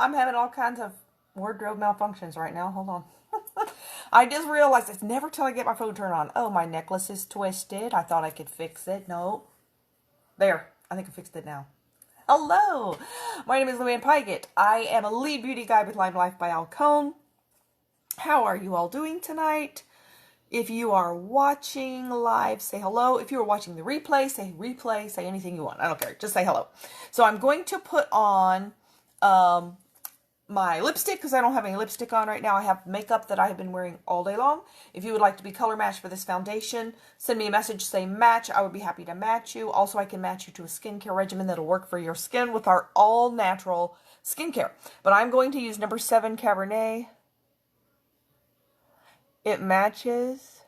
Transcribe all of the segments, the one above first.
I'm having all kinds of wardrobe malfunctions right now. Hold on. I just realized it's never till I get my phone turned on. Oh, my necklace is twisted. I thought I could fix it. No. There. I think I fixed it now. Hello. My name is Luann Pygott. I am a lead beauty guide with Lime Life by Alcone. How are you all doing tonight? If you are watching live, say hello. If you are watching the replay, say anything you want. I don't care. Just say hello. So I'm going to put on my lipstick because I don't have any lipstick on right now. I have makeup that I have been wearing all day long. If you would like to be color matched for this foundation, send me a message, say match. I would be happy to match you. Also, I can match you to a skincare regimen that'll work for your skin with our all-natural skincare. But I'm going to use number 7 Cabernet. It matches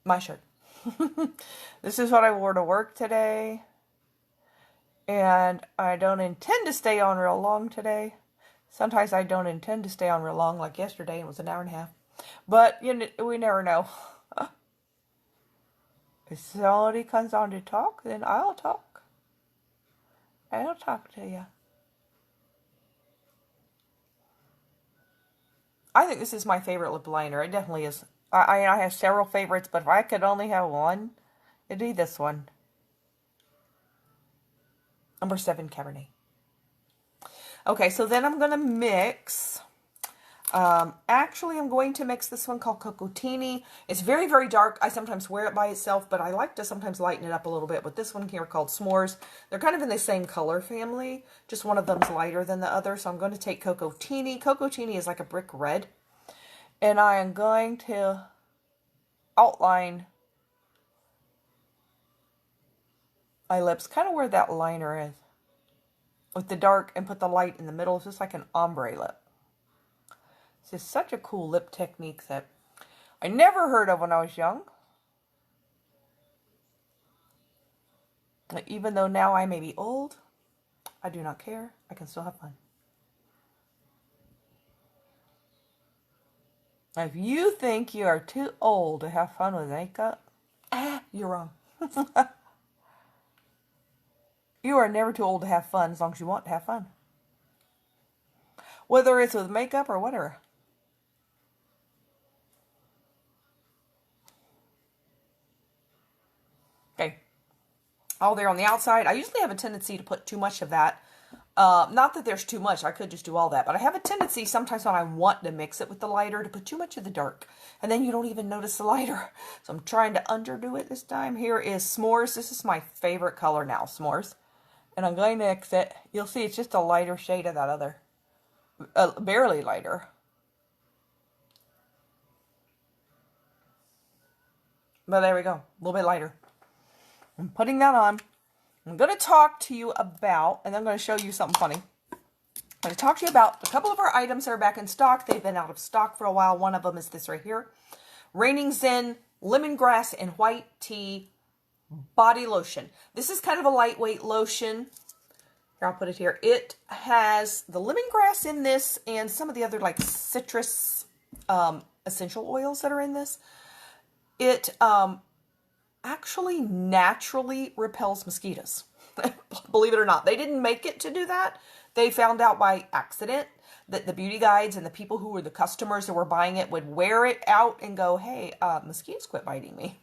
my shirt. This is what I wore to work today. And I don't intend to stay on real long today. Sometimes I don't intend to stay on real long, like yesterday. It was an hour and a half. But we never know. If somebody comes on to talk, then I'll talk. I'll talk to you. I think this is my favorite lip liner. It definitely is. I have several favorites, but if I could only have one, it'd be this one. Number 7 Cabernet. Okay, so then I'm going to mix. Actually, I'm going to mix this one called Cocotini. It's very, very dark. I sometimes wear it by itself, but I like to sometimes lighten it up a little bit with this one here called S'mores. They're kind of in the same color family. Just one of them's lighter than the other, so I'm going to take Cocotini. Cocotini is like a brick red. And I am going to outline my lips, kind of where that liner is, with the dark, and put the light in the middle. It's just like an ombre lip. It's just such a cool lip technique that I never heard of when I was young. Even though now I may be old, I do not care. I can still have fun. If you think you are too old to have fun with makeup, you're wrong. You are never too old to have fun as long as you want to have fun. Whether it's with makeup or whatever. Okay. All there on the outside. I usually have a tendency to put too much of that. Not that there's too much. I could just do all that. But I have a tendency sometimes when I want to mix it with the lighter to put too much of the dark. And then you don't even notice the lighter. So I'm trying to underdo it this time. Here is S'mores. This is my favorite color now, S'mores. And I'm going to mix it. You'll see it's just a lighter shade of that other. Barely lighter. But there we go. A little bit lighter. I'm putting that on. I'm going to talk to you about, and I'm going to show you something funny. I'm going to talk to you about a couple of our items that are back in stock. They've been out of stock for a while. One of them is this right here. Reigning Zen Lemongrass and White Tea Body Lotion. This is kind of a lightweight lotion. Here, I'll put it here. It has the lemongrass in this and some of the other like citrus essential oils that are in this. It actually naturally repels mosquitoes. Believe it or not. They didn't make it to do that. They found out by accident that the beauty guides and the people who were the customers that were buying it would wear it out and go, hey, mosquitoes quit biting me.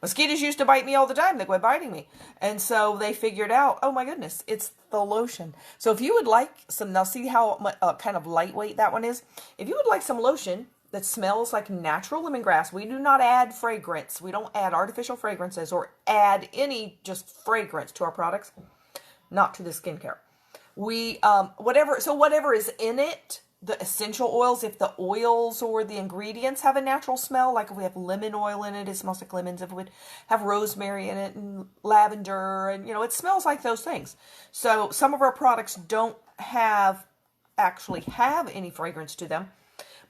Mosquitoes used to bite me all the time. They quit biting me. And so they figured out, oh my goodness, it's the lotion. So if you would like some, now see how kind of lightweight that one is? If you would like some lotion that smells like natural lemongrass, we do not add fragrance. We don't add artificial fragrances or add any just fragrance to our products. Not to the skincare. We, whatever is in it, the essential oils, if the oils or the ingredients have a natural smell, like if we have lemon oil in it, it smells like lemons. If we have rosemary in it and lavender, and it smells like those things. So some of our products don't actually have any fragrance to them.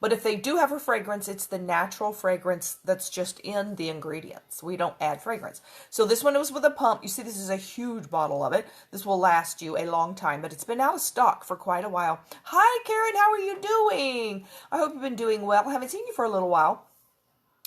But if they do have a fragrance, it's the natural fragrance that's just in the ingredients. We don't add fragrance. So this one was with a pump. You see, this is a huge bottle of it. This will last you a long time, but it's been out of stock for quite a while. Hi, Karen. How are you doing? I hope you've been doing well. I haven't seen you for a little while.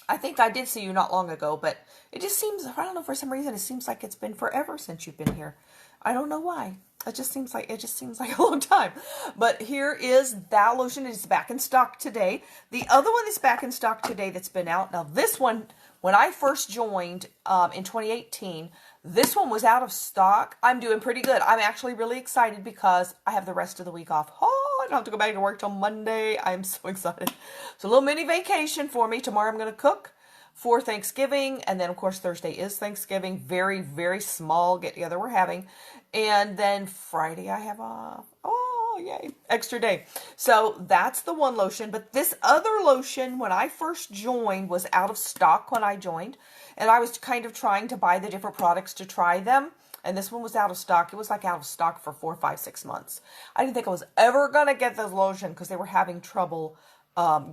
I think I did see you not long ago, but it just seems, I don't know, for some reason, it seems like it's been forever since you've been here. I don't know why. It just seems like a long time. But here is that lotion. It's back in stock today. The other one that's back in stock today that's been out. Now this one, when I first joined in 2018, this one was out of stock. I'm doing pretty good. I'm actually really excited because I have the rest of the week off. Oh, I don't have to go back to work till Monday. I'm so excited. So a little mini vacation for me. Tomorrow I'm going to cook for Thanksgiving, and then of course Thursday is Thanksgiving. Very, very small get together we're having, and then Friday I have off. Oh, yay, extra day. So that's the one lotion. But this other lotion, when I first joined, was out of stock when I joined, and I was kind of trying to buy the different products to try them, and this one was out of stock. It was like out of stock for 4, 5, 6 months. I didn't think I was ever gonna get this lotion because they were having trouble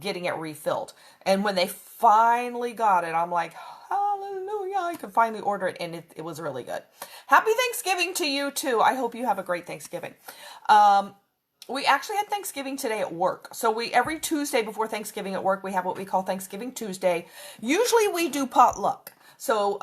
getting it refilled. And when they finally got it, I'm like, hallelujah, I could finally order it, and it was really good. Happy Thanksgiving to you too. I hope you have a great Thanksgiving. We actually had Thanksgiving today at work. So every Tuesday before Thanksgiving at work, we have what we call Thanksgiving Tuesday. Usually we do potluck. So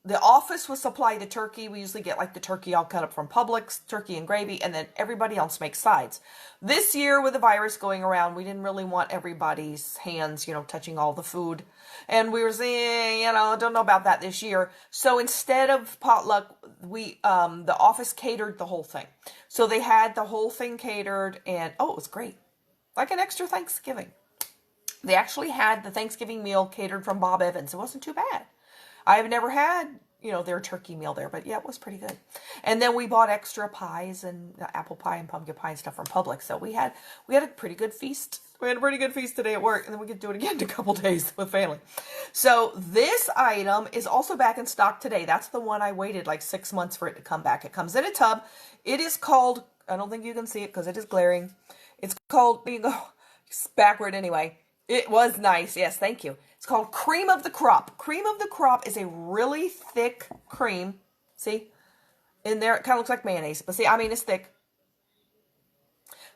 the office will supply the turkey. We usually get like the turkey all cut up from Publix, turkey and gravy, and then everybody else makes sides. This year with the virus going around, we didn't really want everybody's hands, touching all the food. And we were saying, don't know about that this year. So instead of potluck, the office catered the whole thing. So they had the whole thing catered, and it was great. Like an extra Thanksgiving. They actually had the Thanksgiving meal catered from Bob Evans. It wasn't too bad. I've never had, their turkey meal there, but yeah, it was pretty good. And then we bought extra pies and apple pie and pumpkin pie and stuff from Publix. So we had a pretty good feast. We had a pretty good feast today at work, and then we could do it again in a couple days with family. So this item is also back in stock today. That's the one I waited like 6 months for it to come back. It comes in a tub. It is called, I don't think you can see it because it is glaring. It's called, it's backward anyway. It was nice. Yes, thank you. It's called Cream of the Crop. Cream of the Crop is a really thick cream. See? In there, it kind of looks like mayonnaise. But see, it's thick.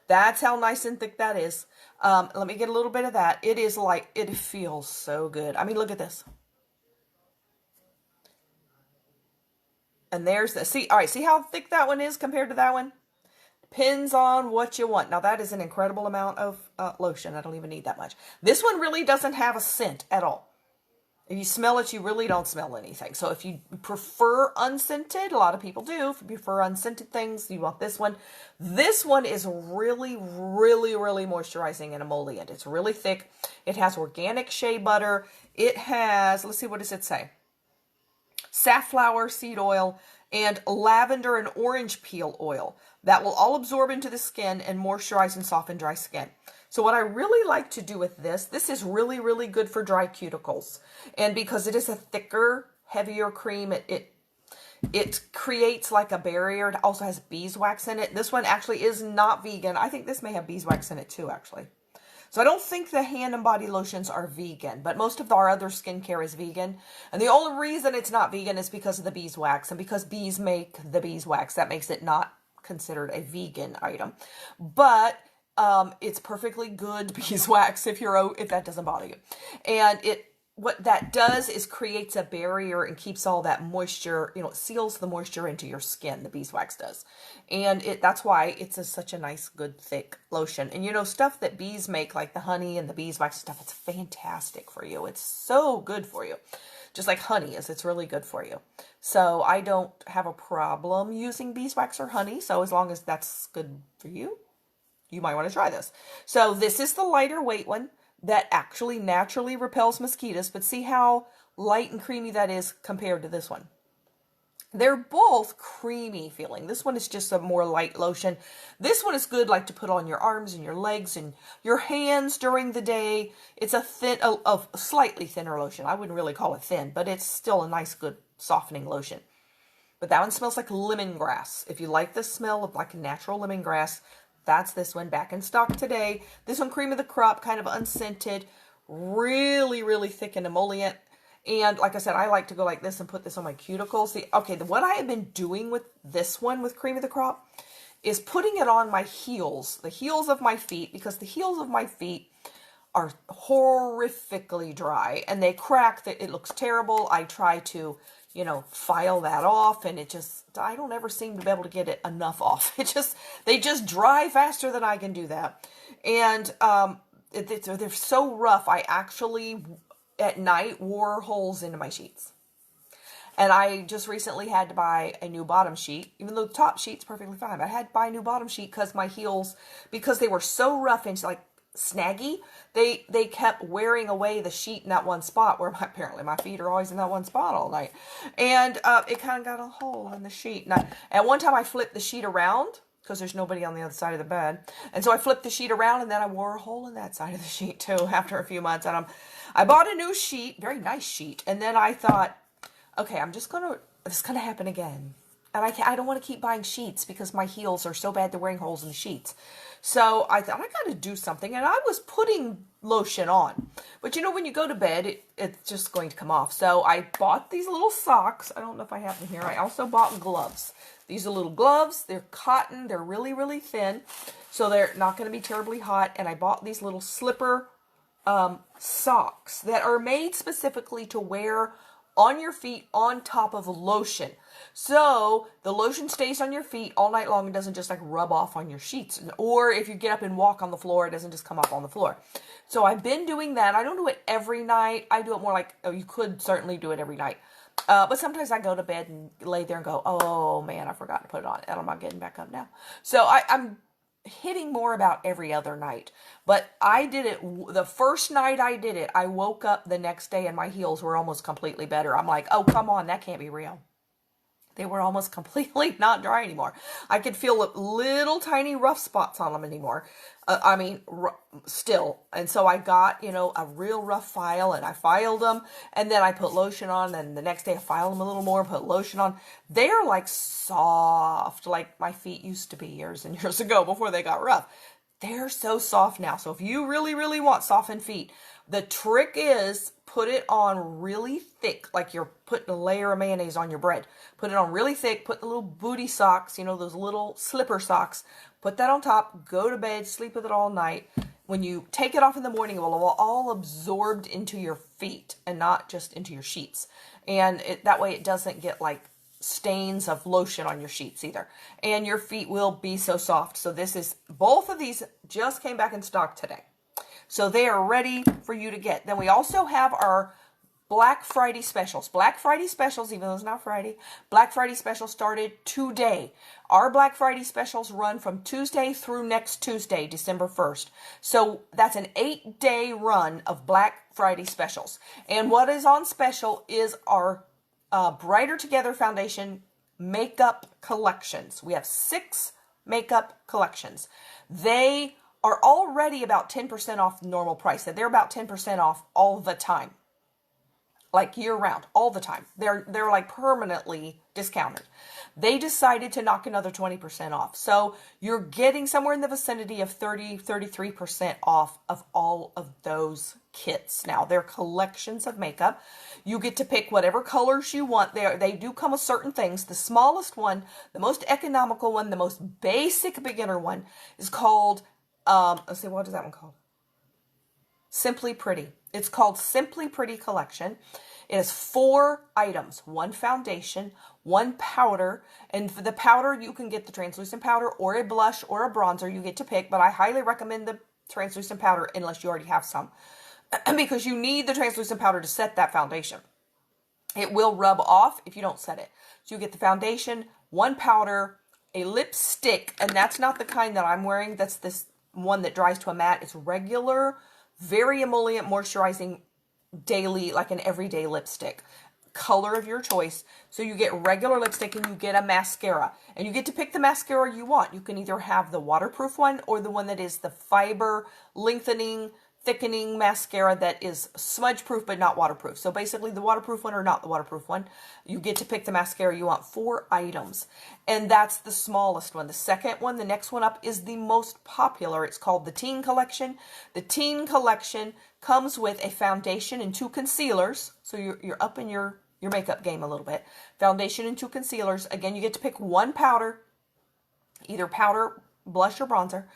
That's how nice and thick that is. Let me get a little bit of that. It feels so good. Look at this. And there's the, see, all right, see how thick that one is compared to that one? Depends on what you want. Now, that is an incredible amount of lotion. I don't even need that much. This one really doesn't have a scent at all. If you smell it, you really don't smell anything. So if you prefer unscented, a lot of people do. If you prefer unscented things, you want this one. This one is really, really, really moisturizing and emollient. It's really thick. It has organic shea butter. It has, let's see, what does it say? Safflower seed oil and lavender and orange peel oil. That will all absorb into the skin and moisturize and soften dry skin. So what I really like to do with this is really, really good for dry cuticles. And because it is a thicker, heavier cream, it creates like a barrier. It also has beeswax in it. This one actually is not vegan. I think this may have beeswax in it too, actually. So I don't think the hand and body lotions are vegan, but most of our other skincare is vegan. And the only reason it's not vegan is because of the beeswax, and because bees make the beeswax. That makes it not considered a vegan item. But it's perfectly good beeswax if that doesn't bother you. And what that does is creates a barrier and keeps all that moisture, it seals the moisture into your skin, the beeswax does. And that's why it's such a nice, good, thick lotion. And stuff that bees make, like the honey and the beeswax stuff, it's fantastic for you. It's so good for you. Just like honey is, it's really good for you. So I don't have a problem using beeswax or honey. So as long as that's good for you, you might want to try this. So this is the lighter weight one that actually naturally repels mosquitoes, but see how light and creamy that is compared to this one. They're both creamy feeling. This one is just a more light lotion. This one is good like to put on your arms and your legs and your hands during the day. It's a slightly thinner lotion. I wouldn't really call it thin, but it's still a nice, good softening lotion. But that one smells like lemongrass. If you like the smell of like natural lemongrass, that's this one, back in stock today. This one, Cream of the Crop, kind of unscented, really, really thick and emollient. And like I said, I like to go like this and put this on my cuticles. What I have been doing with this one, with Cream of the Crop, is putting it on my heels, the heels of my feet, because the heels of my feet are horrifically dry and they crack. It looks terrible. I try to file that off, and I don't ever seem to be able to get it enough off. They just dry faster than I can do that. And they're so rough, I actually, at night, wore holes into my sheets. And I just recently had to buy a new bottom sheet, even though the top sheet's perfectly fine. But I had to buy a new bottom sheet because my heels, because they were so rough and like snaggy, they kept wearing away the sheet in that one spot where apparently my feet are always in that one spot all night. And it kind of got a hole in the sheet. And one time I flipped the sheet around because there's nobody on the other side of the bed. And so I flipped the sheet around, and then I wore a hole in that side of the sheet too after a few months. And I bought a new sheet, very nice sheet. And then I thought, okay, this is gonna happen again. And I don't want to keep buying sheets because my heels are so bad they're wearing holes in the sheets. So I thought, I got to do something. And I was putting lotion on. But when you go to bed, it's just going to come off. So I bought these little socks. I don't know if I have them here. I also bought gloves. These are little gloves. They're cotton. They're really, really thin. So they're not going to be terribly hot. And I bought these little slipper socks that are made specifically to wear on your feet on top of lotion. So the lotion stays on your feet all night long and doesn't just like rub off on your sheets. Or if you get up and walk on the floor, it doesn't just come up on the floor. So I've been doing that. I don't do it every night. I do it more like, you could certainly do it every night. But sometimes I go to bed and lay there and go, oh man, I forgot to put it on. And I'm not getting back up now. So I'm hitting more about every other night. But I did it, the first night I did it, I woke up the next day and my heels were almost completely better. I'm like, oh, come on, that can't be real. They were almost completely not dry anymore. I could feel little tiny rough spots on them anymore. Still. And so I got, a real rough file, and I filed them, and then I put lotion on, and the next day I filed them a little more, put lotion on. They're like soft, like my feet used to be years and years ago before they got rough. They're so soft now. So if you really, really want softened feet, the trick is put it on really thick, like you're putting a layer of mayonnaise on your bread. Put it on really thick, put the little booty socks, those little slipper socks, put that on top, go to bed, sleep with it all night. When you take it off in the morning, it will all absorbed into your feet and not just into your sheets. And that way it doesn't get like stains of lotion on your sheets either. And your feet will be so soft. So both of these just came back in stock today. So they are ready for you to get. Then we also have our Black Friday specials. Black Friday specials, even though it's not Friday, Black Friday specials started today. Our Black Friday specials run from Tuesday through next Tuesday, December 1st. So that's an 8-day run of Black Friday specials. And what is on special is our Brighter Together Foundation makeup collections. We have 6 makeup collections. They are already about 10% off normal price. They're about 10% off all the time. Like year round, all the time. They're like permanently discounted. They decided to knock another 20% off. So you're getting somewhere in the vicinity of 33% off of all of those kits. Now, they're collections of makeup. You get to pick whatever colors you want. They do come with certain things. The smallest one, the most economical one, the most basic beginner one is called, let's see, what is that one called? Simply Pretty. It's called Simply Pretty Collection. It has 4 items, 1 foundation, 1 powder, and for the powder you can get the translucent powder or a blush or a bronzer. You get to pick, but I highly recommend the translucent powder unless you already have some because you need the translucent powder to set that foundation. It will rub off if you don't set it. So you get the foundation, 1 powder, a lipstick, and that's not the kind that I'm wearing. That's this one that dries to a matte. It's regular, very emollient, moisturizing, daily, like an everyday lipstick. Color of your choice. So you get regular lipstick and you get a mascara. And you get to pick the mascara you want. You can either have the waterproof one or the one that is the fiber lengthening, thickening mascara that is smudge proof but not waterproof. So basically the waterproof one or not the waterproof one, you get to pick the mascara you want. 4 items. And that's the smallest one. The second one, the next one up, is the most popular. It's called the Teen Collection. The Teen Collection comes with a foundation and 2 concealers. So you're up in your makeup game a little bit. Foundation and 2 concealers. Again, you get to pick 1 powder, either powder, blush, or bronzer.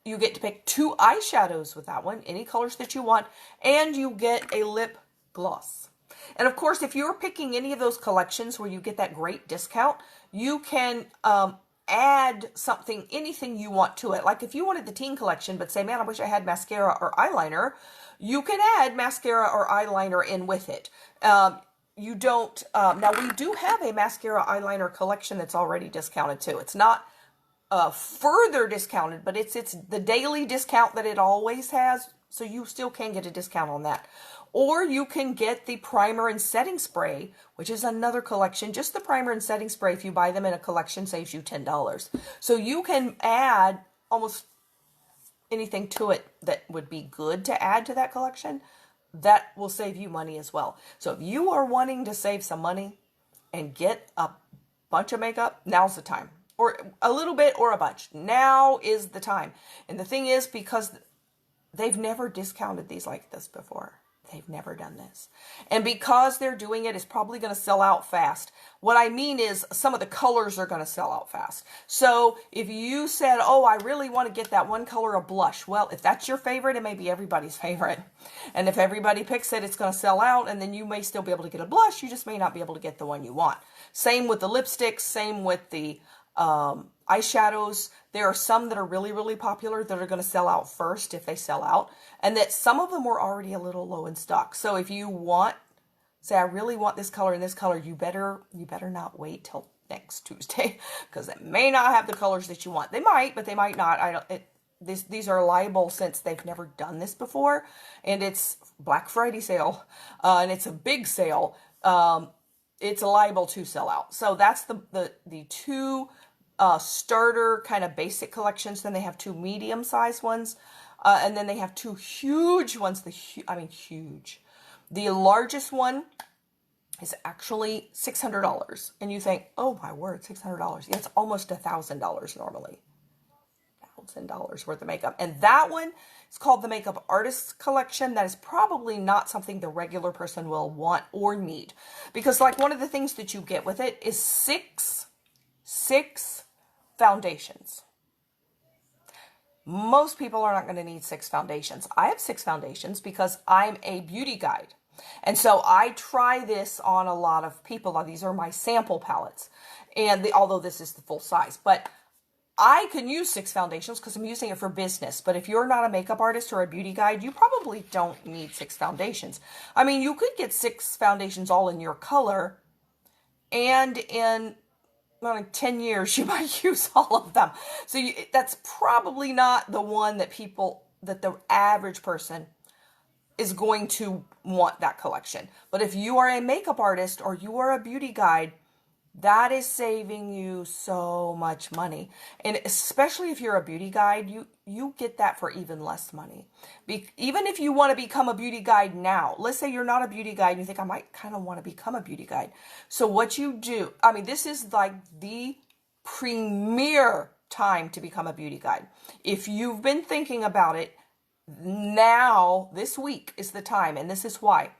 You get to pick 2 eyeshadows with that one, any colors that you want, and you get a lip gloss. And of course, if you're picking any of those collections where you get that great discount, you can add something, anything you want to it. Like if you wanted the teen collection, but say, man, I wish I had mascara or eyeliner, you can add mascara or eyeliner in with it. You don't, now we do have a mascara eyeliner collection that's already discounted too. It's not further discounted, but it's the daily discount that it always has, so you still can get a discount on that. Or you can get the primer and setting spray, which is another collection. Just the primer and setting spray, if you buy them in a collection, saves you $10. So you can add almost anything to it that would be good to add to that collection. That will save you money as well. So if you are wanting to save some money and get a bunch of makeup, now's the time. Or a little bit or a bunch. Now is the time. And the thing is, because they've never discounted these like this before. They've never done this. And because they're doing it, it's probably going to sell out fast. What I mean is some of the colors are going to sell out fast. So if you said, oh, I really want to get that one color of blush. Well, if that's your favorite, it may be everybody's favorite. And if everybody picks it, it's going to sell out. And then you may still be able to get a blush. You just may not be able to get the one you want. Same with the lipsticks. Same with the eyeshadows. There are some that are really, really popular that are going to sell out first if they sell out, and that some of them were already a little low in stock. So if you want, say, I really want this color and this color, you better not wait till next Tuesday, because it may not have the colors that you want. They might, but they might not. These are liable, since they've never done this before, and it's Black Friday sale, and it's a big sale. It's liable to sell out. So that's the two starter kind of basic collections. Then they have two medium-sized ones, and then they have two huge ones. Huge. The largest one is actually $600, and you think, oh my word, $600. Yeah, it's almost $1,000 normally. $1,000 worth of makeup, and that one is called the Makeup Artist Collection. That is probably not something the regular person will want or need, because like one of the things that you get with it is six foundations. Most people are not going to need 6 foundations. I have 6 foundations because I'm a beauty guide. And so I try this on a lot of people. These are my sample palettes. And although this is the full size, but I can use 6 foundations because I'm using it for business. But if you're not a makeup artist or a beauty guide, you probably don't need 6 foundations. I mean, you could get 6 foundations all in your color, and in 10 years, you might use all of them. So that's probably not the one that the average person is going to want that collection. But if you are a makeup artist or you are a beauty guide, that is saving you so much money. And especially if you're a beauty guide, you get that for even less money. Even if you want to become a beauty guide now, let's say you're not a beauty guide and you think, I might kind of want to become a beauty guide. So what you do, this is like the premier time to become a beauty guide. If you've been thinking about it, now, this week is the time, and this is why.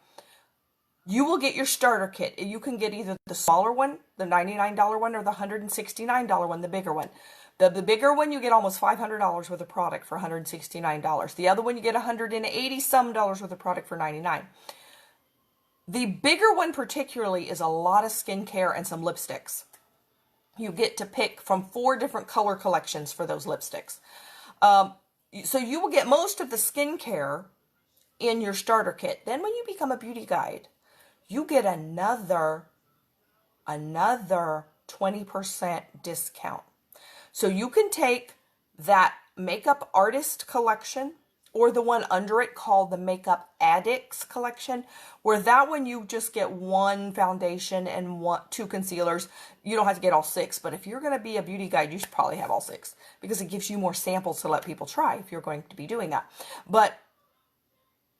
You will get your starter kit. You can get either the smaller one, the $99 one, or the $169 one, the bigger one. The bigger one, you get almost $500 worth of product for $169. The other one, you get $180 some worth of product for $99. The bigger one particularly is a lot of skincare and some lipsticks. You get to pick from 4 different color collections for those lipsticks. So you will get most of the skincare in your starter kit. Then when you become a beauty guide, you get another 20% discount. So you can take that Makeup Artist Collection, or the one under it called the Makeup Addicts Collection, where that one you just get 1 foundation and 2 concealers. You don't have to get all 6, but if you're going to be a beauty guide, you should probably have all 6, because it gives you more samples to let people try if you're going to be doing that. But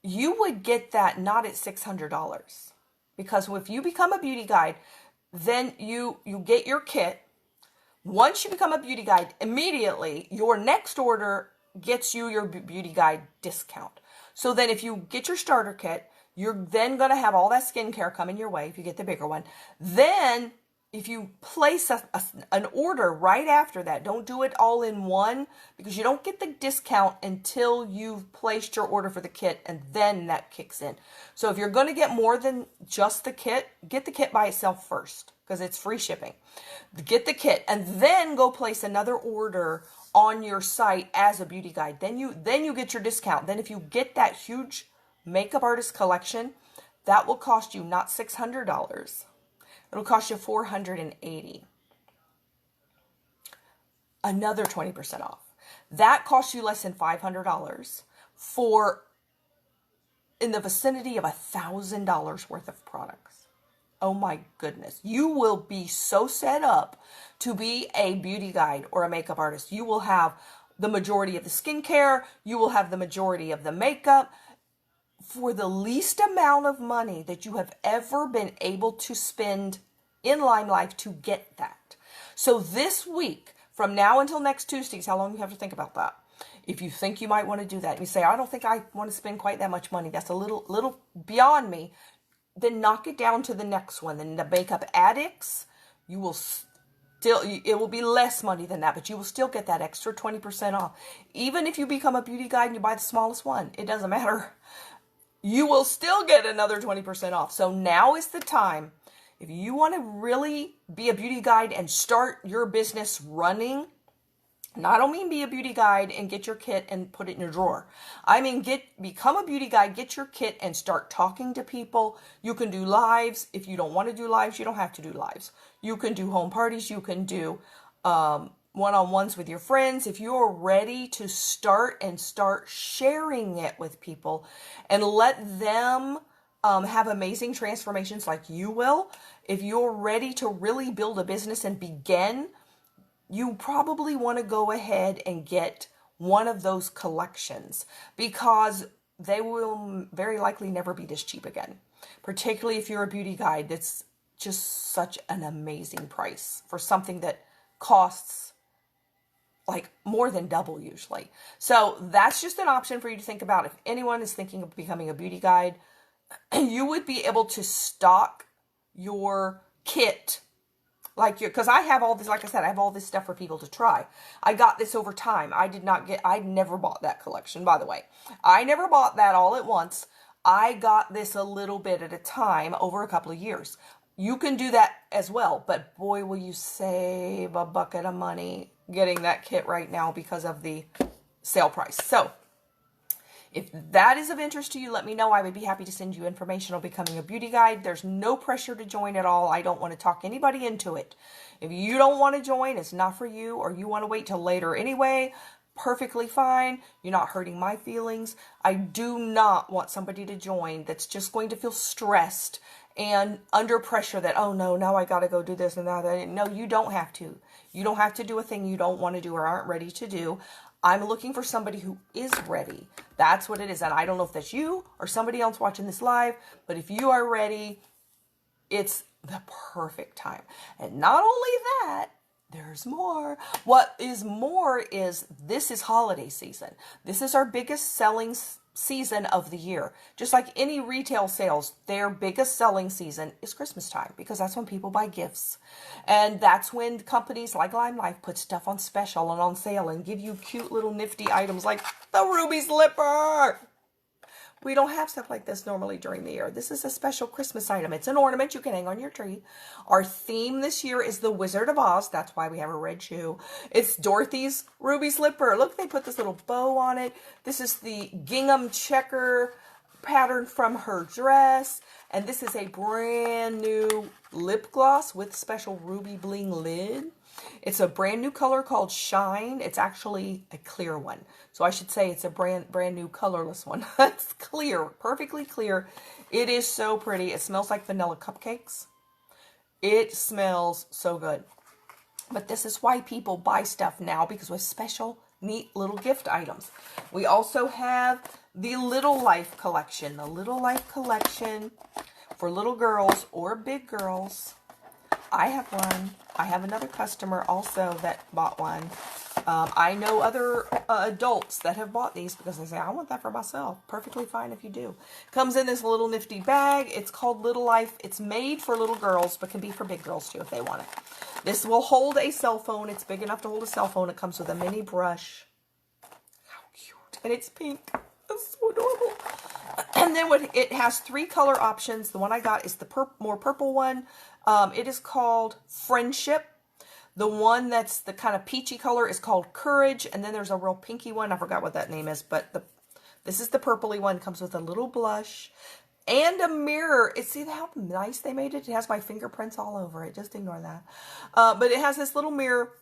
you would get that not at $600, because if you become a beauty guide, then you get your kit. Once you become a beauty guide, immediately your next order gets you your beauty guide discount. So then if you get your starter kit, you're then going to have all that skincare coming your way if you get the bigger one. Then if you place an order right after that, don't do it all in one, because you don't get the discount until you've placed your order for the kit, and then that kicks in. So if you're going to get more than just the kit, get the kit by itself first, because it's free shipping. Get the kit and then go place another order on your site as a beauty guide. Then you get your discount. Then if you get that huge makeup artist collection, that will cost you not $600. It'll cost you $480. Another 20% off. That costs you less than $500 for in the vicinity of $1,000 worth of products. Oh my goodness. You will be so set up to be a beauty guide or a makeup artist. You will have the majority of the skincare. You will have the majority of the makeup for the least amount of money that you have ever been able to spend in LimeLife to get that. So this week, from now until next Tuesday, is how long you have to think about that. If you think you might want to do that, and you say, I don't think I want to spend quite that much money, that's a little beyond me, then knock it down to the next one. Then the Makeup Addicts, you will still, it will be less money than that, but you will still get that extra 20% off. Even if you become a beauty guide and you buy the smallest one, it doesn't matter. You will still get another 20% off. So now is the time. If you want to really be a beauty guide and start your business running, I don't mean be a beauty guide and get your kit and put it in your drawer. I mean become a beauty guide, get your kit and start talking to people. You can do lives. If you don't want to do lives, you don't have to do lives. You can do home parties. You can do one-on-ones with your friends. If you're ready to start sharing it with people and let them have amazing transformations like you will, if you're ready to really build a business and begin, you probably want to go ahead and get one of those collections, because they will very likely never be this cheap again. Particularly if you're a beauty guide, that's just such an amazing price for something that costs like more than double usually. So that's just an option for you to think about. If anyone is thinking of becoming a beauty guide, you would be able to stock your kit, because I have all this, like I said, I have all this stuff for people to try. I got this over time. I never bought that collection, by the way. I never bought that all at once. I got this a little bit at a time over a couple of years. You can do that as well, but boy, will you save a bucket of money getting that kit right now because of the sale price. So if that is of interest to you, let me know. I would be happy to send you information on becoming a beauty guide. There's no pressure to join at all. I don't want to talk anybody into it. If you don't want to join, it's not for you, or you want to wait till later anyway, perfectly fine. You're not hurting my feelings. I do not want somebody to join that's just going to feel stressed and under pressure that, oh no, now I got to go do this and that. No, you don't have to. You don't have to do a thing you don't want to do or aren't ready to do. I'm looking for somebody who is ready. That's what it is. And I don't know if that's you or somebody else watching this live, but if you are ready, it's the perfect time. And not only that, there's more. What is more is this is holiday season. This is our biggest selling season of the year. Just like any retail sales, their biggest selling season is Christmas time, because that's when people buy gifts. And that's when companies like LimeLife put stuff on special and on sale and give you cute little nifty items like the ruby slipper. We don't have stuff like this normally during the year. This is a special Christmas item. It's an ornament you can hang on your tree. Our theme this year is the Wizard of Oz. That's why we have a red shoe. It's Dorothy's ruby slipper. Look, they put this little bow on it. This is the gingham checker pattern from her dress. And this is a brand new lip gloss with special ruby bling lid. It's a brand new color called Shine. It's actually a clear one. So I should say it's a brand new colorless one. It's clear, perfectly clear. It is so pretty. It smells like vanilla cupcakes. It smells so good. But this is why people buy stuff now, because with special, neat little gift items. We also have the Little Life collection. The Little Life collection for little girls or big girls. I have one. I have another customer also that bought one. I know other adults that have bought these because they say, I want that for myself. Perfectly fine if you do. Comes in this little nifty bag. It's called Little Life. It's made for little girls, but can be for big girls too if they want it. This will hold a cell phone. It's big enough to hold a cell phone. It comes with a mini brush. How cute. And it's pink. That's so adorable. And then it has 3 color options. The one I got is the more purple one. It is called Friendship. The one that's the kind of peachy color is called Courage. And then there's a real pinky one. I forgot what that name is. But this is the purpley one. It comes with a little blush and a mirror. See how nice they made it? It has my fingerprints all over it. Just ignore that. But it has this little mirror.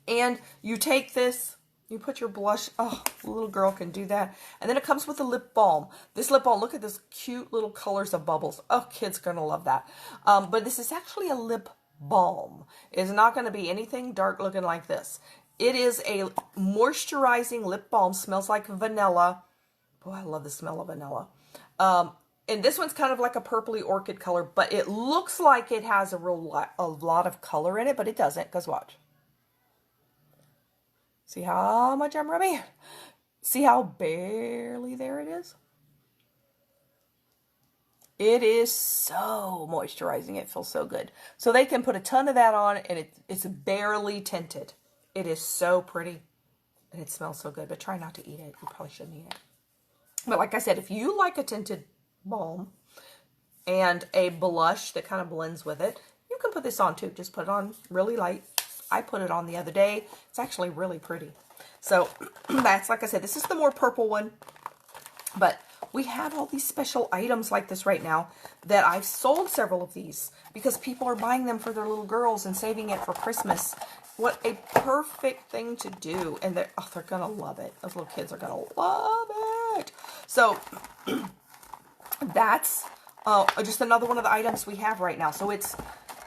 And you take this. You put your blush. Oh, the little girl can do that. And then it comes with a lip balm. This lip balm, look at this cute little colors of bubbles. Oh, kids are going to love that. But this is actually a lip balm. It's not going to be anything dark looking like this. It is a moisturizing lip balm. Smells like vanilla. Boy, I love the smell of vanilla. And this one's kind of like a purpley orchid color, but it looks like it has a lot of color in it, but it doesn't, because watch. See how much I'm rubbing? See how barely there it is? It is so moisturizing. It feels so good. So they can put a ton of that on, and it's barely tinted. It is so pretty, and it smells so good. But try not to eat it. You probably shouldn't eat it. But like I said, if you like a tinted balm and a blush that kind of blends with it, you can put this on too. Just put it on really light. I put it on the other day. It's actually really pretty. So that's, like I said, this is the more purple one. But we have all these special items like this right now that I've sold several of these because people are buying them for their little girls and saving it for Christmas. What a perfect thing to do. And they're going to love it. Those little kids are going to love it. So that's just another one of the items we have right now. So it's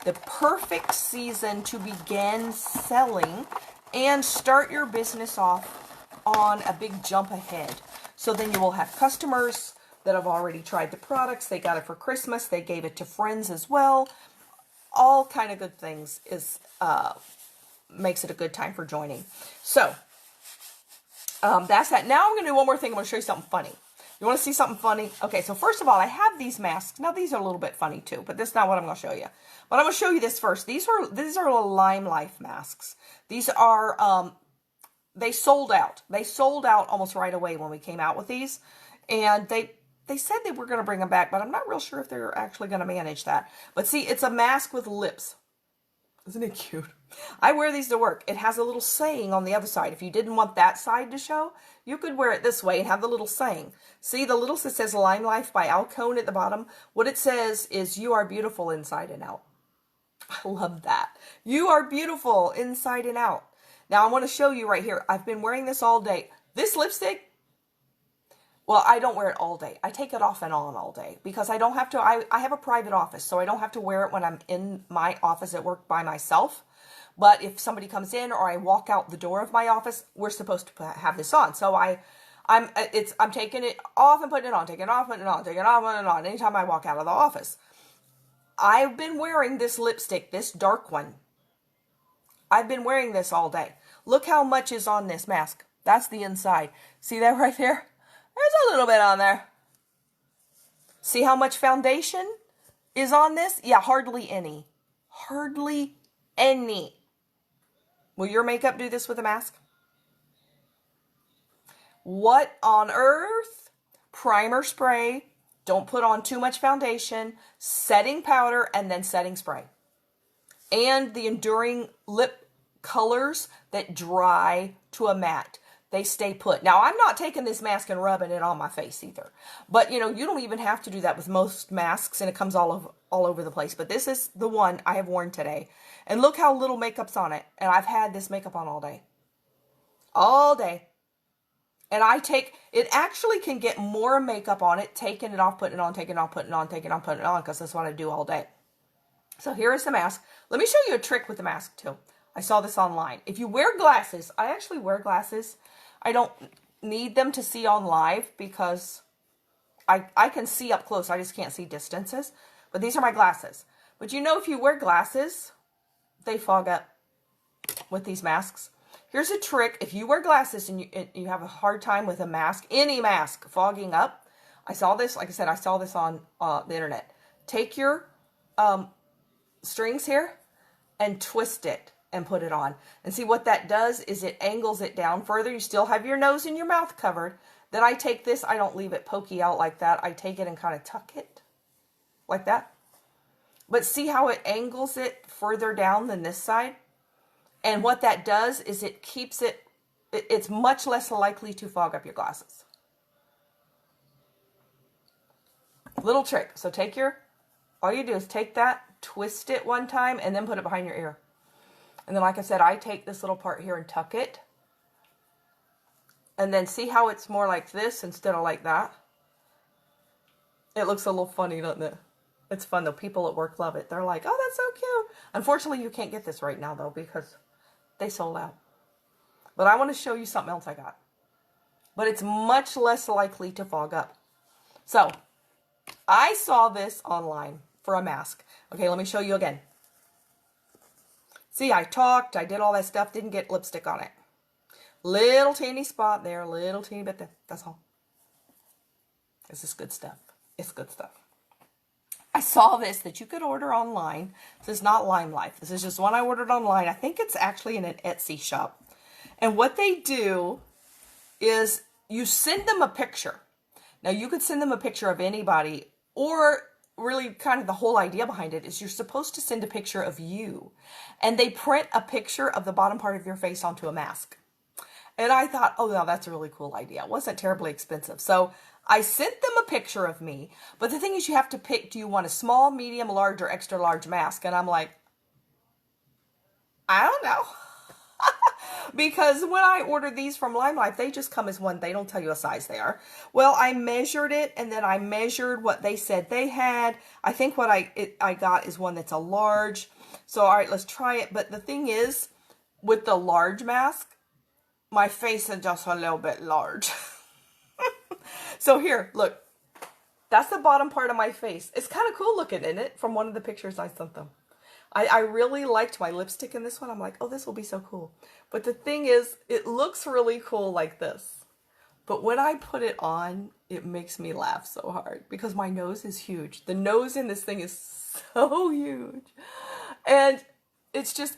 the perfect season to begin selling and start your business off on a big jump ahead. So then you will have customers that have already tried the products. They got it for Christmas. They gave it to friends as well. All kind of good things makes it a good time for joining. So that's that. Now I'm going to do one more thing. I'm going to show you something funny. You want to see something funny? Okay, so first of all, I have these masks. Now, these are a little bit funny, too, but that's not what I'm going to show you. But I'm going to show you this first. These are Lime Life masks. These are, they sold out. They sold out almost right away when we came out with these. And they said they were going to bring them back, but I'm not real sure if they're actually going to manage that. But see, it's a mask with lips. Isn't it cute? I wear these to work. It has a little saying on the other side. If you didn't want that side to show, you could wear it this way and have the little saying. See the little, it says Lime Life by Alcone at the bottom. What it says is, you are beautiful inside and out. I love that. You are beautiful inside and out. Now I want to show you right here. I've been wearing this all day. This lipstick, well, I don't wear it all day. I take it off and on all day because I don't have to. I have a private office, so I don't have to wear it when I'm in my office at work by myself. But if somebody comes in or I walk out the door of my office, we're supposed to have this on. So I'm taking it off and putting it on, taking it off, putting it on, taking it off, putting it on. Anytime I walk out of the office, I've been wearing this lipstick, this dark one. I've been wearing this all day. Look how much is on this mask. That's the inside. See that right there? There's a little bit on there. See how much foundation is on this? Yeah, hardly any. Hardly any. Will your makeup do this with a mask? What on earth? Primer spray. Don't put on too much foundation. Setting powder and then setting spray. And the enduring lip colors that dry to a matte. They stay put. Now, I'm not taking this mask and rubbing it on my face either. But, you know, you don't even have to do that with most masks, and it comes all over the place. But this is the one I have worn today. And look how little makeup's on it. And I've had this makeup on all day. All day. And it actually can get more makeup on it, taking it off, putting it on, taking it off, putting it on, taking it off, putting it on, because that's what I do all day. So here is the mask. Let me show you a trick with the mask, too. I saw this online. If you wear glasses, I actually wear glasses. I don't need them to see on live because I can see up close. I just can't see distances. But these are my glasses. But you know, if you wear glasses, they fog up with these masks. Here's a trick. If you wear glasses and you have a hard time with a mask, any mask, fogging up. I saw this, like I said, I saw this on the internet. Take your strings here and twist it and put it on. And see what that does is it angles it down further. You still have your nose and your mouth covered. Then I take this, I don't leave it pokey out like that. I take it and kind of tuck it like that. But see how it angles it further down than this side? And what that does is it keeps it, it's much less likely to fog up your glasses. Little trick. So take all you do is take that, twist it one time, and then put it behind your ear. And then, like I said, I take this little part here and tuck it. And then see how it's more like this instead of like that? It looks a little funny, doesn't it? It's fun, though. People at work love it. They're like, oh, that's so cute. Unfortunately, you can't get this right now, though, because they sold out. But I want to show you something else I got. But it's much less likely to fog up. So, I saw this online for a mask. Okay, let me show you again. See, I talked, I did all that stuff, didn't get lipstick on it. Little teeny spot there, little teeny bit there. That's all. This is good stuff. It's good stuff. I saw this that you could order online. This is not Lime Life. This is just one I ordered online. I think it's actually in an Etsy shop. And what they do is you send them a picture. Now, you could send them a picture of anybody, or really kind of the whole idea behind it is you're supposed to send a picture of you. And they print a picture of the bottom part of your face onto a mask. And I thought, oh, no, that's a really cool idea. It wasn't terribly expensive. So I sent them a picture of me. But the thing is, you have to pick, do you want a small, medium, large, or extra large mask? And I'm like, I don't know. Because when I ordered these from Lime Life, they just come as one. They don't tell you a size they are. Well, I measured it, and then I measured what they said they had. I think what I got is one that's a large. So, all right, let's try it. But the thing is, with the large mask, my face is just a little bit large. So here, look. That's the bottom part of my face. It's kind of cool looking, isn't it? From one of the pictures I sent them. I really liked my lipstick in this one. I'm like, oh, this will be so cool. But the thing is, it looks really cool like this. But when I put it on, it makes me laugh so hard because my nose is huge. The nose in this thing is so huge. And it's just,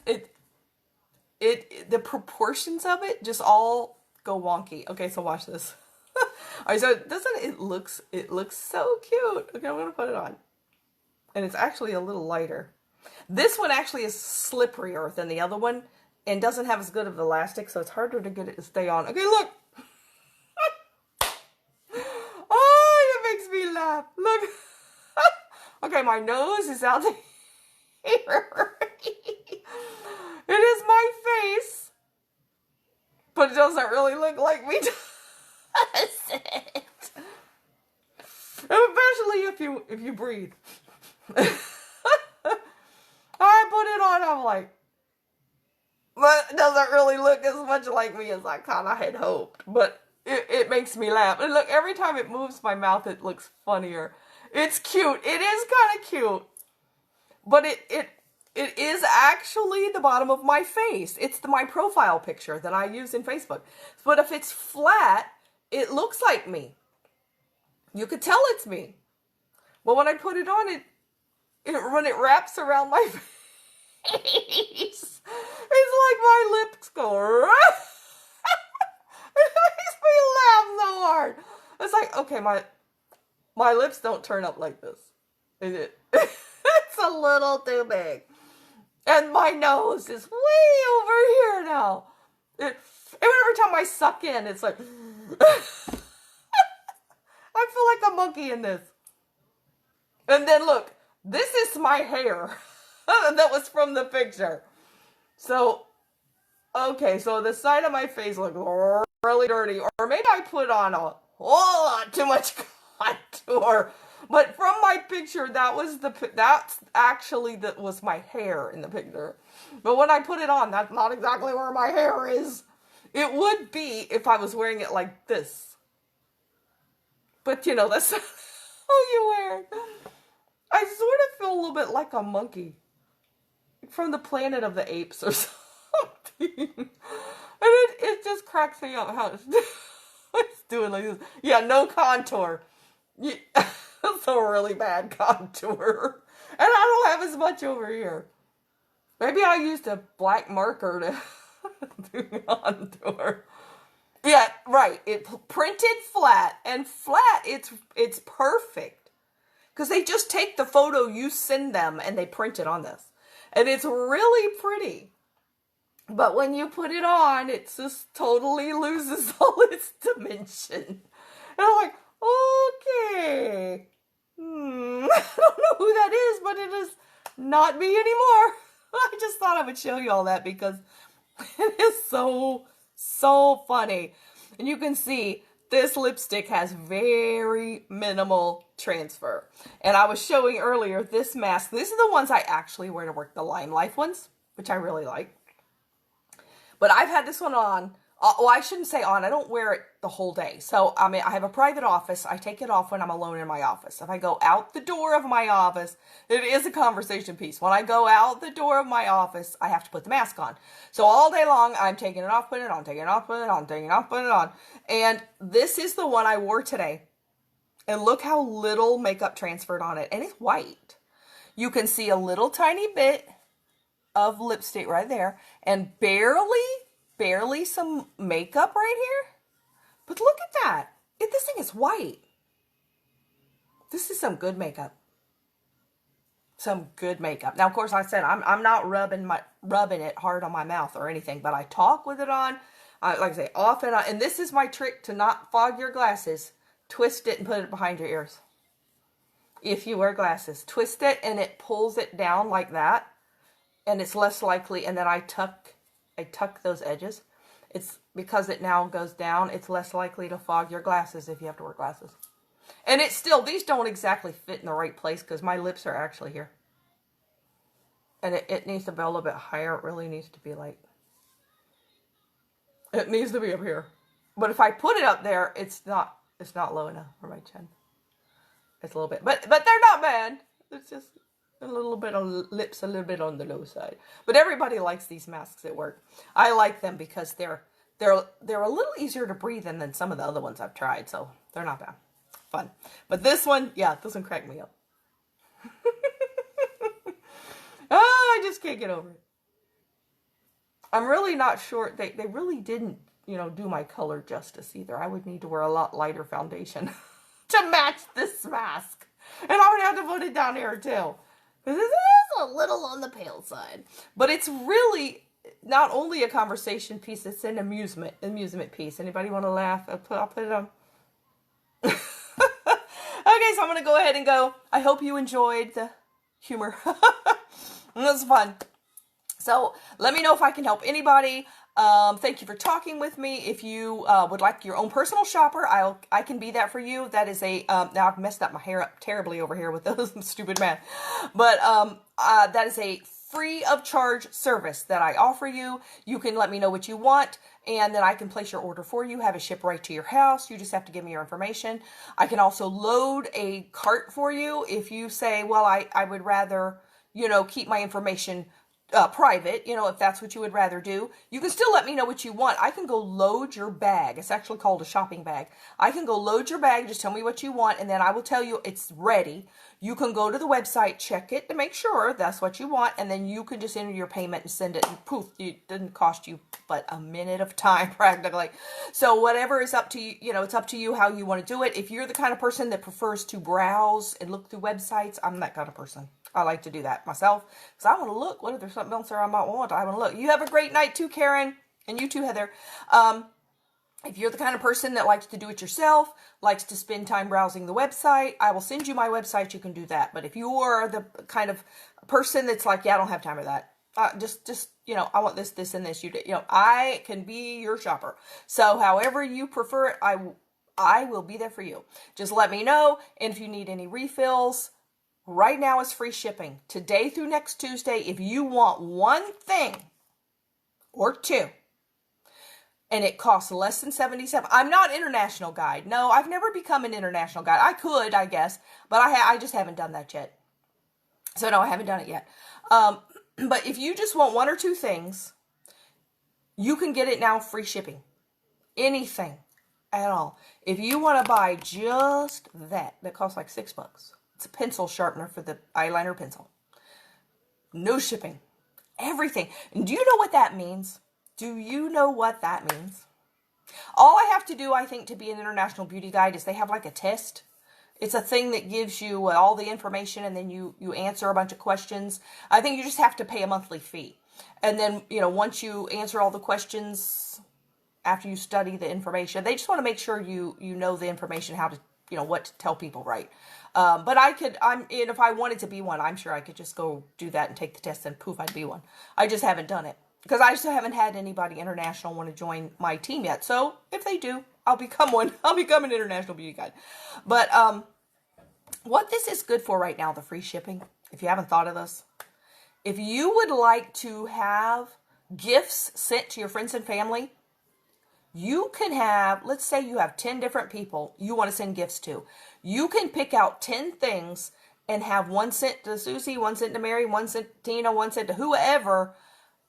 the proportions of it just all go wonky. Okay, so watch this. All right, so it looks so cute. Okay, I'm going to put it on. And it's actually a little lighter. This one actually is slipperier than the other one and doesn't have as good of elastic, so it's harder to get it to stay on. Okay, look. Oh, it makes me laugh. Look. Okay, my nose is out here. It is my face, but it doesn't really look like me, does it? Especially if you breathe. I put it on, I'm like, but it doesn't really look as much like me as I kind of had hoped. But it makes me laugh. And look, every time it moves my mouth, it looks funnier. It's cute. It is kind of cute. But it is actually the bottom of my face. It's my profile picture that I use in Facebook. But if it's flat, it looks like me. You could tell it's me. But when I put it on, when it wraps around my face, it's like my lips go. It makes me laugh so hard. It's like, okay, my lips don't turn up like this. It's a little too big. And my nose is way over here now. And every time I suck in, it's like, I feel like a monkey in this. And then look, this is my hair. That was from the picture. So, okay, so the side of my face looks really dirty. Or maybe I put on a whole lot too much contour. But from my picture, that's actually was my hair in the picture. But when I put it on, that's not exactly where my hair is. It would be if I was wearing it like this. But you know, that's how you wear it. I sort of feel a little bit like a monkey from the Planet of the Apes or something. And it just cracks me up how it's doing like this. Yeah, no contour. Yeah, that's a really bad contour. And I don't have as much over here. Maybe I used a black marker to do contour. Yeah, right. It printed flat, and flat, it's perfect. Because they just take the photo you send them and they print it on this. And it's really pretty. But when you put it on, it just totally loses all its dimension. And I'm like, okay. I don't know who that is, but it is not me anymore. I just thought I would show you all that because it is so, so funny. And you can see this lipstick has very minimal transfer. And I was showing earlier this mask. These are the ones I actually wear to work, the Lime Life ones, which I really like. But I've had this one on. Well, I shouldn't say on. I don't wear it the whole day. So, I mean, I have a private office. I take it off when I'm alone in my office. If I go out the door of my office, it is a conversation piece. When I go out the door of my office, I have to put the mask on. So all day long, I'm taking it off, putting it on, taking it off, putting it on, taking it off, putting it on. And this is the one I wore today. And look how little makeup transferred on it. And it's white. You can see a little tiny bit of lipstick right there. And barely some makeup right here. But look at that. This thing is white. This is some good makeup. Some good makeup. Now, of course, I said I'm not rubbing it hard on my mouth or anything, but I talk with it on. Like I say, off and on. And this is my trick to not fog your glasses. Twist it and put it behind your ears. If you wear glasses, twist it and it pulls it down like that. And it's less likely. And then I tuck those edges. It's because it now goes down, it's less likely to fog your glasses if you have to wear glasses. And it's still, these don't exactly fit in the right place because my lips are actually here. And it needs to be a little bit higher. It really needs to be like, it needs to be up here. But if I put it up there, it's not low enough for my chin. It's a little bit, but they're not bad. It's just a little bit of lips, a little bit on the low side. But everybody likes these masks at work. I like them because they're a little easier to breathe in than some of the other ones I've tried. So they're not bad. Fun. But this one, yeah, this one cracked me up. Oh, I just can't get over it. I'm really not sure. They really didn't, do my color justice either. I would need to wear a lot lighter foundation to match this mask. And I would have to put it down here too. This is a little on the pale side. But it's really not only a conversation piece, it's an amusement piece. Anybody want to laugh? I'll put it on. Okay, so I'm going to go ahead and go. I hope you enjoyed the humor. It was fun. So let me know if I can help anybody. Thank you for talking with me. If you would like your own personal shopper, I can be that for you. That is a, now I've messed up my hair up terribly over here with those stupid math. But that is a free of charge service that I offer you. You can let me know what you want, and then I can place your order for you, have it shipped right to your house. You just have to give me your information. I can also load a cart for you if you say, well, I would rather, keep my information private, if that's what you would rather do. You can still let me know what you want. I can go load your bag. It's actually called a shopping bag. I can go load your bag, just tell me what you want, and then I will tell you it's ready. You can go to the website, check it to make sure that's what you want, and then you can just enter your payment and send it, and poof, it didn't cost you but a minute of time practically. So whatever is up to you, it's up to you how you want to do it. If you're the kind of person that prefers to browse and look through websites, I'm that kind of person. I like to do that myself because I want to look. What if there's something else there I might want? I want to look. You have a great night too, Karen, and you too, Heather. If you're the kind of person that likes to do it yourself, likes to spend time browsing the website, I will send you my website. You can do that. But if you are the kind of person that's like, yeah, I don't have time for that. Just I want this, this, and this. I can be your shopper. So however you prefer it, I will be there for you. Just let me know. And if you need any refills, right now is free shipping. Today through next Tuesday, if you want one thing or two, and it costs less than $77. I'm not international guide. No, I've never become an international guide. I could, I guess, but I just haven't done that yet. So no, I haven't done it yet. But if you just want one or two things, you can get it now free shipping. anything at all. If you want to buy just that costs like $6. It's a pencil sharpener for the eyeliner pencil. No shipping. Everything. And do you know what that means? Do you know what that means? All I have to do, I think, to be an international beauty guide is they have like a test. It's a thing that gives you all the information, and then you answer a bunch of questions. I think you just have to pay a monthly fee. And then, once you answer all the questions, after you study the information, they just want to make sure you know the information, how to, what to tell people right. But if I wanted to be one, I'm sure I could just go do that and take the test and poof, I'd be one. I just haven't done it because I still haven't had anybody international want to join my team yet. So if they do, I'll become one. I'll become an international beauty guide. But what this is good for right now, the free shipping, if you haven't thought of this, if you would like to have gifts sent to your friends and family, you can have, let's say you have 10 different people you want to send gifts to. You can pick out 10 things and have one sent to Susie, one sent to Mary, one sent to Tina, one sent to whoever.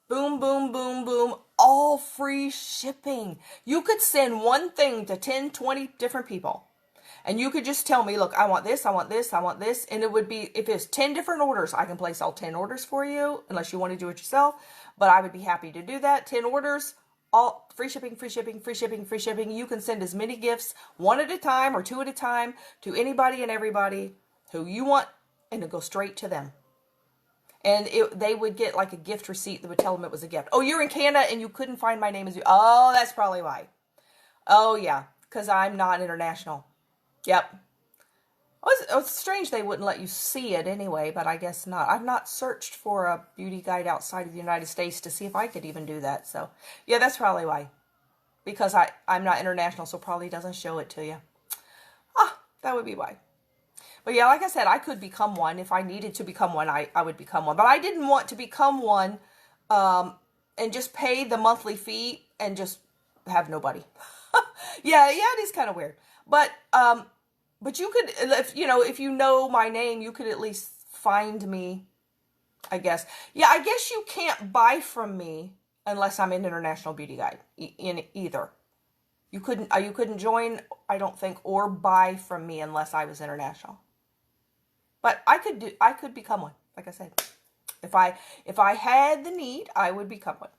Boom, boom, boom, boom. All free shipping. You could send one thing to 10, 20 different people. And you could just tell me, look, I want this, I want this, I want this. And it would be, if it's 10 different orders, I can place all 10 orders for you, unless you want to do it yourself. But I would be happy to do that. 10 orders, all free shipping, free shipping, free shipping, free shipping. You can send as many gifts, one at a time or two at a time, to anybody and everybody who you want, and it'll go straight to them. And they would get like a gift receipt that would tell them it was a gift. Oh, you're in Canada and you couldn't find my name as you. Oh, that's probably why. Oh, yeah, because I'm not international. Yep. It's strange they wouldn't let you see it anyway, but I guess not. I've not searched for a beauty guide outside of the United States to see if I could even do that. So, yeah, that's probably why. Because I'm not international, so probably doesn't show it to you. That would be why. But yeah, like I said, I could become one. If I needed to become one, I would become one. But I didn't want to become one and just pay the monthly fee and just have nobody. Yeah, it is kind of weird. But you could, if you know my name, you could at least find me, I guess. Yeah, I guess you can't buy from me unless I'm an international beauty guide in either. You couldn't join, I don't think, or buy from me unless I was international. But I could become one, like I said. If I had the need, I would become one.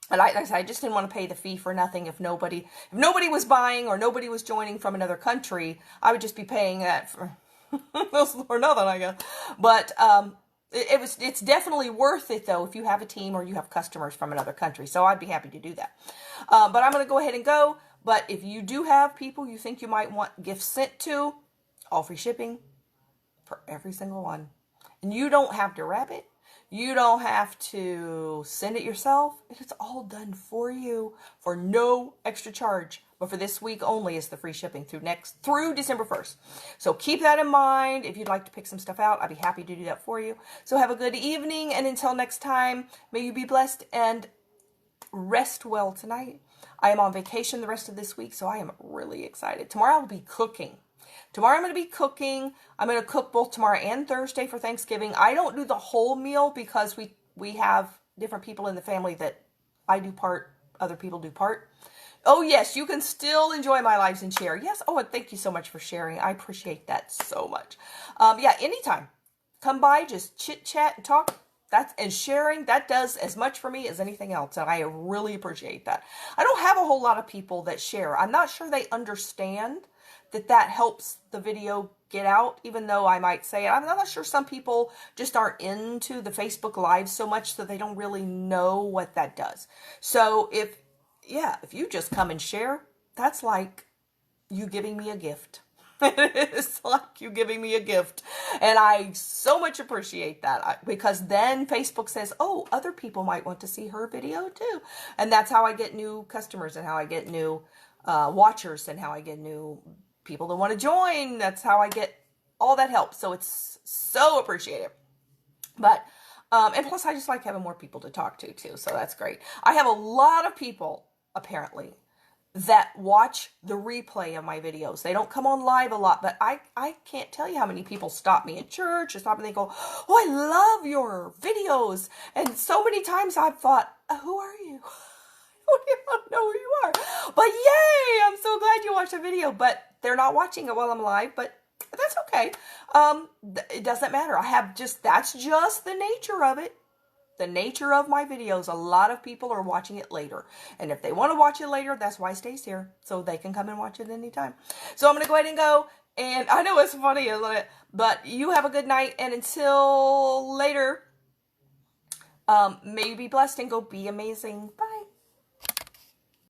And like I said, I just didn't want to pay the fee for nothing. If nobody was buying or nobody was joining from another country, I would just be paying that for nothing, I guess. But it's definitely worth it though if you have a team or you have customers from another country. So I'd be happy to do that. But I'm going to go ahead and go. But if you do have people you think you might want gifts sent to, all free shipping for every single one. And you don't have to wrap it. You don't have to send it yourself. It's all done for you for no extra charge. But for this week only is the free shipping through December 1st. So keep that in mind. If you'd like to pick some stuff out, I'd be happy to do that for you. So have a good evening. And until next time, may you be blessed and rest well tonight. I am on vacation the rest of this week, so I am really excited. Tomorrow I will be cooking. Tomorrow I'm going to be cooking. I'm going to cook both tomorrow and Thursday for Thanksgiving. I don't do the whole meal because we have different people in the family that I do part, other people do part. Oh, yes, you can still enjoy my lives and share. Yes, oh, and thank you so much for sharing. I appreciate that so much. Yeah, anytime. Come by, just chit-chat and talk. And sharing, that does as much for me as anything else, and I really appreciate that. I don't have a whole lot of people that share. I'm not sure they understand that helps the video get out, even though I might say it. I'm not sure some people just aren't into the Facebook Live so much that they don't really know what that does. So if you just come and share, that's like you giving me a gift. It's like you giving me a gift. And I so much appreciate that because then Facebook says, oh, other people might want to see her video too. And that's how I get new customers and how I get new watchers and how I get new people that want to join. That's how I get all that help. So it's so appreciated. But, and plus I just like having more people to talk to too. So that's great. I have a lot of people apparently that watch the replay of my videos. They don't come on live a lot, but I can't tell you how many people stop me at church or stop and they go, oh, I love your videos. And so many times I've thought, who are you? don't know who you are. But yay! I'm so glad you watched the video. But they're not watching it while I'm live, but that's okay. It doesn't matter. That's just the nature of it. The nature of my videos. A lot of people are watching it later. And if they want to watch it later, that's why it stays here. So they can come and watch it anytime. So I'm going to go ahead and go. And I know it's funny, isn't it? But you have a good night. And until later, may you be blessed and go be amazing. Bye.